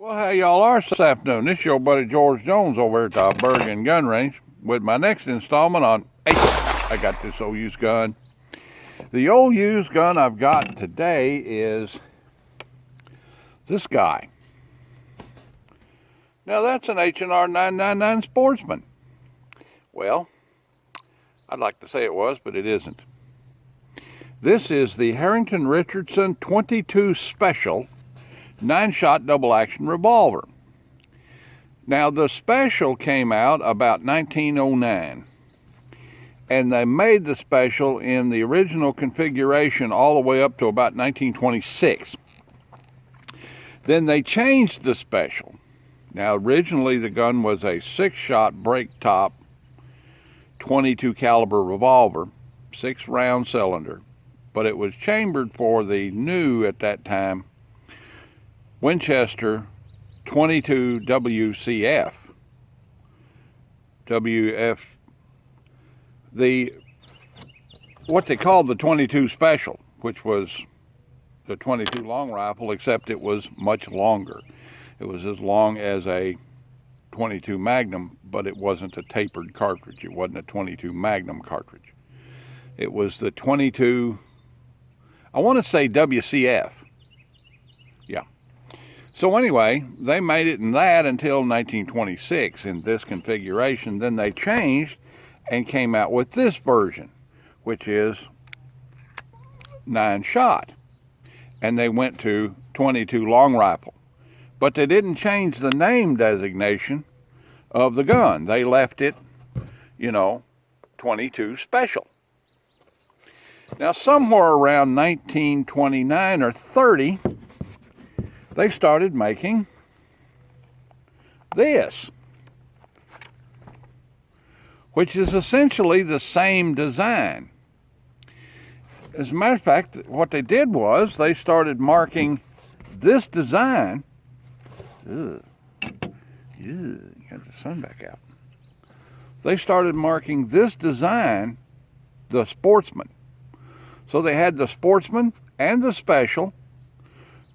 Well, how y'all are this afternoon? This is your buddy George Jones over at the Bergen Gun Range with my next installment on I got this old used gun. The old used gun I've got today is this guy. Now that's an H&R 999 Sportsman. Well, I'd like to say it was, but it isn't. This is the Harrington Richardson 22 Special 9-shot double action revolver. Now the Special came out about 1909, and they made the Special in the original configuration all the way up to about 1926. Then they changed the Special. Now originally the gun was a 6-shot break top 22 caliber revolver, 6-round cylinder, but it was chambered for the new at that time Winchester 22 WCF. What they called the 22 Special, which was the 22 long rifle, except it was much longer. It was as long as a 22 Magnum, but it wasn't a tapered cartridge. It wasn't a 22 Magnum cartridge. It was the 22, I want to say WCF. Yeah. So anyway, they made it in that until 1926 in this configuration. Then they changed and came out with this version, which is 9-shot. And they went to 22 long rifle. But they didn't change the name designation of the gun. They left it, 22 Special. Now somewhere around 1929 or 30, they started making this, which is essentially the same design. As a matter of fact, what they did was they started marking this design. Got the sun back out. They started marking this design the Sportsman. So they had the Sportsman and the Special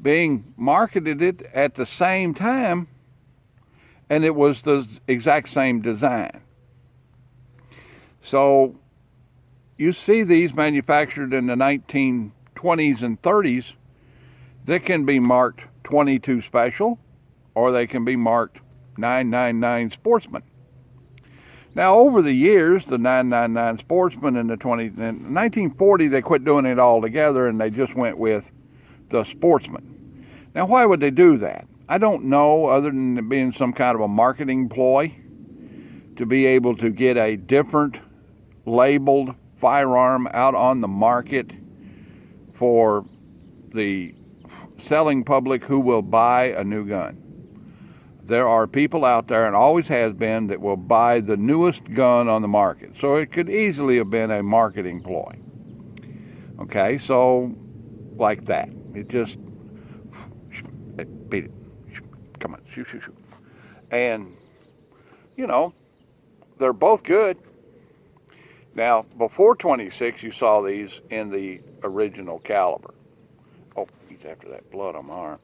being marketed it at the same time, and it was the exact same design. So you see these manufactured in the 1920s and 30s that can be marked 22 Special, or they can be marked 999 Sportsman. Now over the years, the 999 Sportsman in 1940, they quit doing it all together and they just went with the Sportsman. Now why would they do that? I don't know, other than it being some kind of a marketing ploy to be able to get a different labeled firearm out on the market for the selling public who will buy a new gun. There are people out there, and always has been, that will buy the newest gun on the market. So it could easily have been a marketing ploy. Okay, so like that. It just, beat it. Come on, shoot. And, they're both good. Now, before 26, you saw these in the original caliber. Oh, he's after that blood on my arm.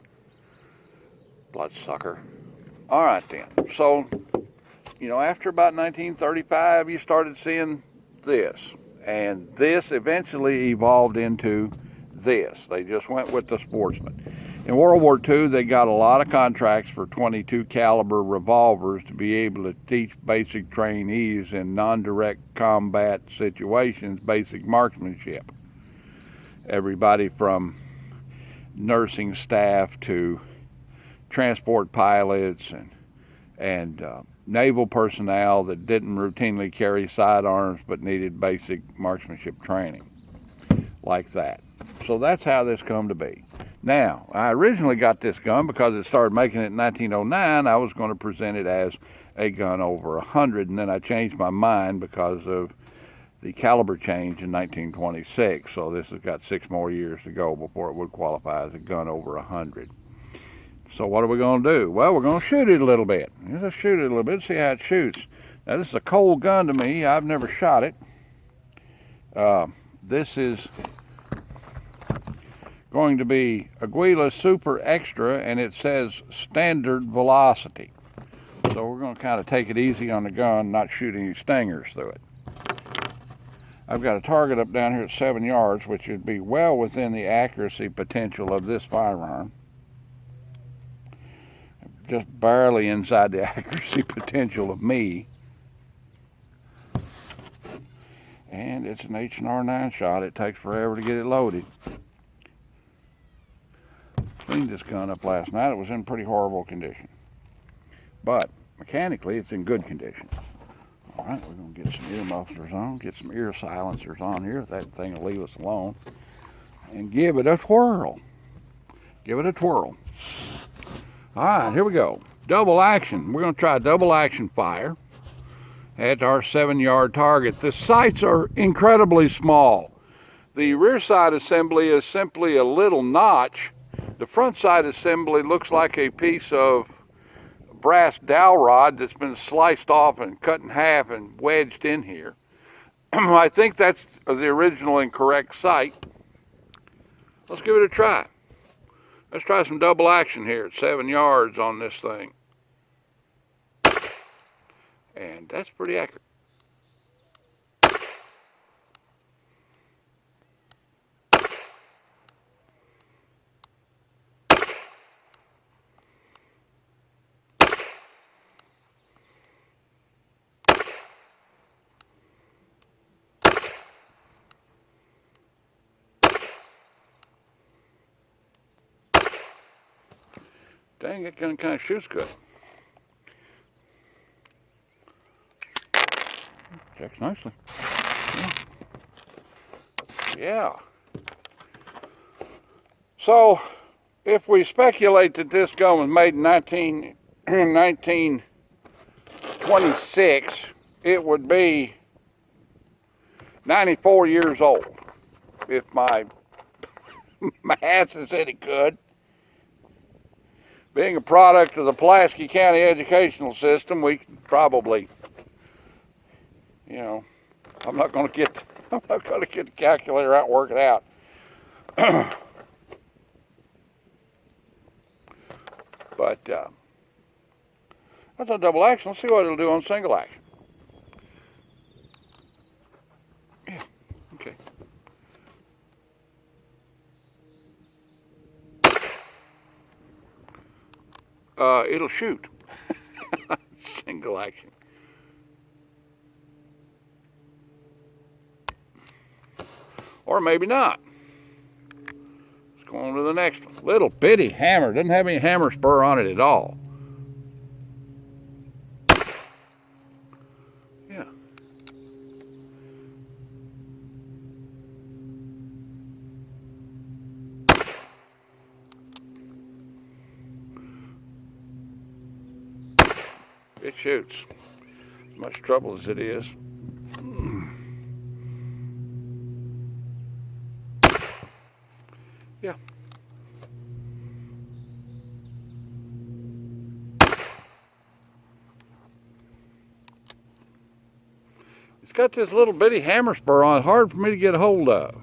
Bloodsucker. All right then. So, after about 1935, you started seeing this. And this eventually evolved into this. They just went with the Sportsman. In World War II, they got a lot of contracts for 22 caliber revolvers to be able to teach basic trainees in non-direct combat situations, basic marksmanship. Everybody from nursing staff to transport pilots and naval personnel that didn't routinely carry sidearms but needed basic marksmanship training, like that. So that's how this come to be. Now, I originally got this gun because it started making it in 1909. I was going to present it as a gun over 100, and then I changed my mind because of the caliber change in 1926. So this has got 6 more years to go before it would qualify as a gun over 100. So what are we going to do? Well, we're going to shoot it a little bit. Let's shoot it a little bit, see how it shoots. Now, this is a cold gun to me. I've never shot it. This is going to be Aguila Super Extra, and it says standard velocity. So we're going to kind of take it easy on the gun, not shoot any stingers through it. I've got a target up down here at 7 yards, which would be well within the accuracy potential of this firearm. Just barely inside the accuracy potential of me. And it's an H&R 9 shot. It takes forever to get it loaded. Cleaned this gun up last night. It was in pretty horrible condition. But mechanically, it's in good condition. All right, we're going to get some ear mufflers on, get some ear silencers on here. That thing will leave us alone. And give it a twirl. Give it a twirl. All right, here we go. Double action. We're going to try double action fire at our 7-yard target. The sights are incredibly small. The rear side assembly is simply a little notch. The front side assembly looks like a piece of brass dowel rod that's been sliced off and cut in half and wedged in here. I think that's the original and correct sight. Let's give it a try. Let's try some double action here at 7 yards on this thing. And that's pretty accurate. Dang, that gun kind of shoots good. Checks nicely. Yeah. So, if we speculate that this gun was made in 1926, it would be 94 years old, if my math is any good. Being a product of the Pulaski County educational system, we probably, you know, I'm not going to get the calculator out and work it out. But that's a double action. Let's see what it'll do on single action. Yeah, okay. It'll shoot. Single action. Or maybe not. Let's go on to the next one. Little bitty hammer. Doesn't have any hammer spur on it at all. Yeah. It shoots. As much trouble as it is. Yeah. It's got this little bitty hammer spur on it, hard for me to get a hold of.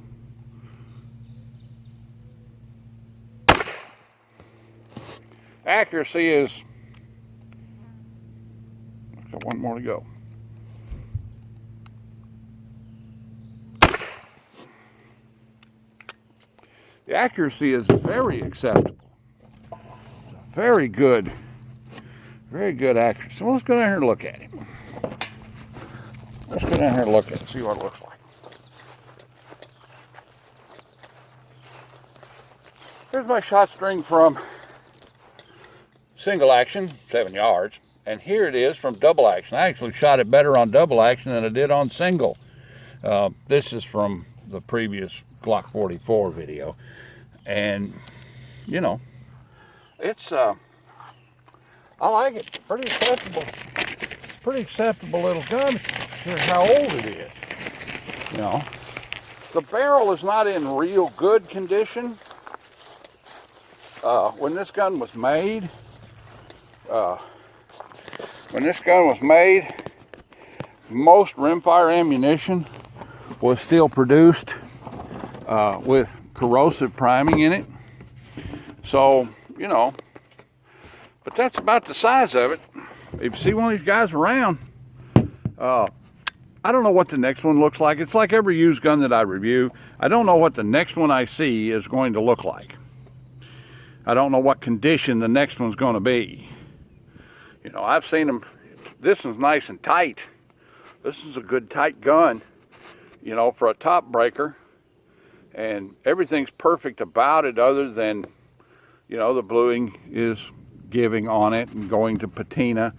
Accuracy is, I've got one more to go. The accuracy is very acceptable. Very good accuracy. So let's go down here and look at it. Let's go down here and look at it, see what it looks like. Here's my shot string from single action, 7 yards. And here it is from double action. I actually shot it better on double action than I did on single. This is from the previous Glock 44 video. And, you know, it's, I like it. Pretty acceptable little gun. Here's how old it is. You know, the barrel is not in real good condition. When this gun was made, most rimfire ammunition was still produced with corrosive priming in it. So, you know, but that's about the size of it. If you see one of these guys around, I don't know what the next one looks like. It's like every used gun that I review. I don't know what the next one I see is going to look like. I don't know what condition the next one's going to be. You know, I've seen them. This one's nice and tight. This is a good tight gun, you know, for a top breaker. And everything's perfect about it other than, you know, the bluing is giving on it and going to patina.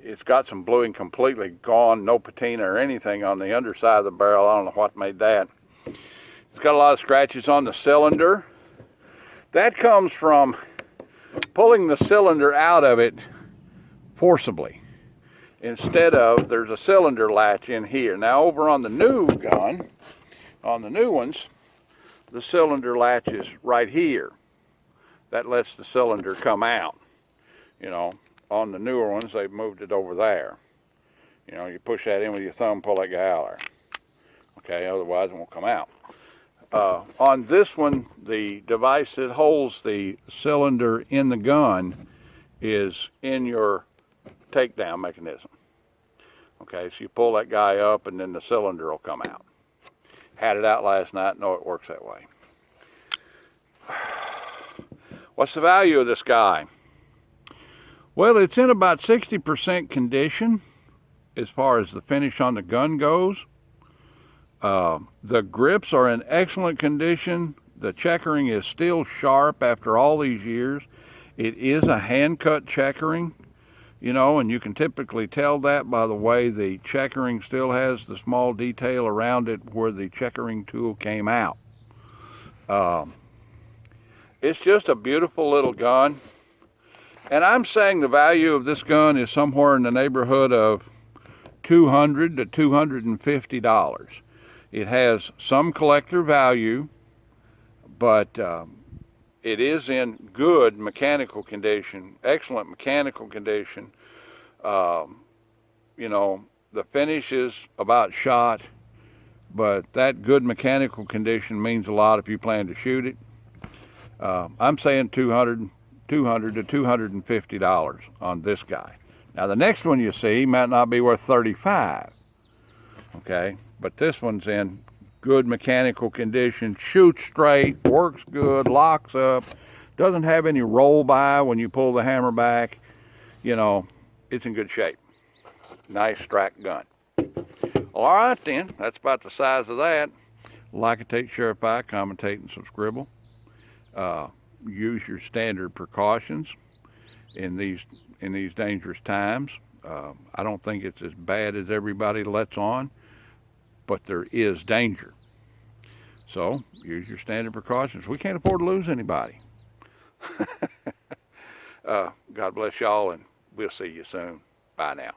It's got some bluing completely gone, no patina or anything on the underside of the barrel. I don't know what made that. It's got a lot of scratches on the cylinder. That comes from pulling the cylinder out of it forcibly. Instead of, there's a cylinder latch in here. Now over on the new gun, on the new ones, the cylinder latch is right here. That lets the cylinder come out. You know, on the newer ones, they've moved it over there. You know, you push that in with your thumb, pull that guy out there. Okay, otherwise it won't come out. On this one, the device that holds the cylinder in the gun is in your takedown mechanism. Okay, so you pull that guy up and then the cylinder will come out. Had it out last night, know it works that way. What's the value of this guy? Well, it's in about 60% condition as far as the finish on the gun goes. The grips are in excellent condition. The checkering is still sharp after all these years. It is a hand-cut checkering, you know, and you can typically tell that by the way the checkering still has the small detail around it where the checkering tool came out. It's just a beautiful little gun. And I'm saying the value of this gun is somewhere in the neighborhood of $200 to $250. It has some collector value, but it is in good mechanical condition, excellent mechanical condition. You know, the finish is about shot, but that good mechanical condition means a lot if you plan to shoot it. I'm saying $200 to $250 on this guy. Now the next one you see might not be worth $35, okay? But this one's in good mechanical condition, shoots straight, works good, locks up, doesn't have any roll by when you pull the hammer back. You know, it's in good shape. Nice strike gun. All right then, that's about the size of that. Lycotate, Surefire, commentate, and subscribe. Use your standard precautions in these dangerous times. I don't think it's as bad as everybody lets on, but there is danger. So use your standard precautions. We can't afford to lose anybody. God bless y'all, and we'll see you soon. Bye now.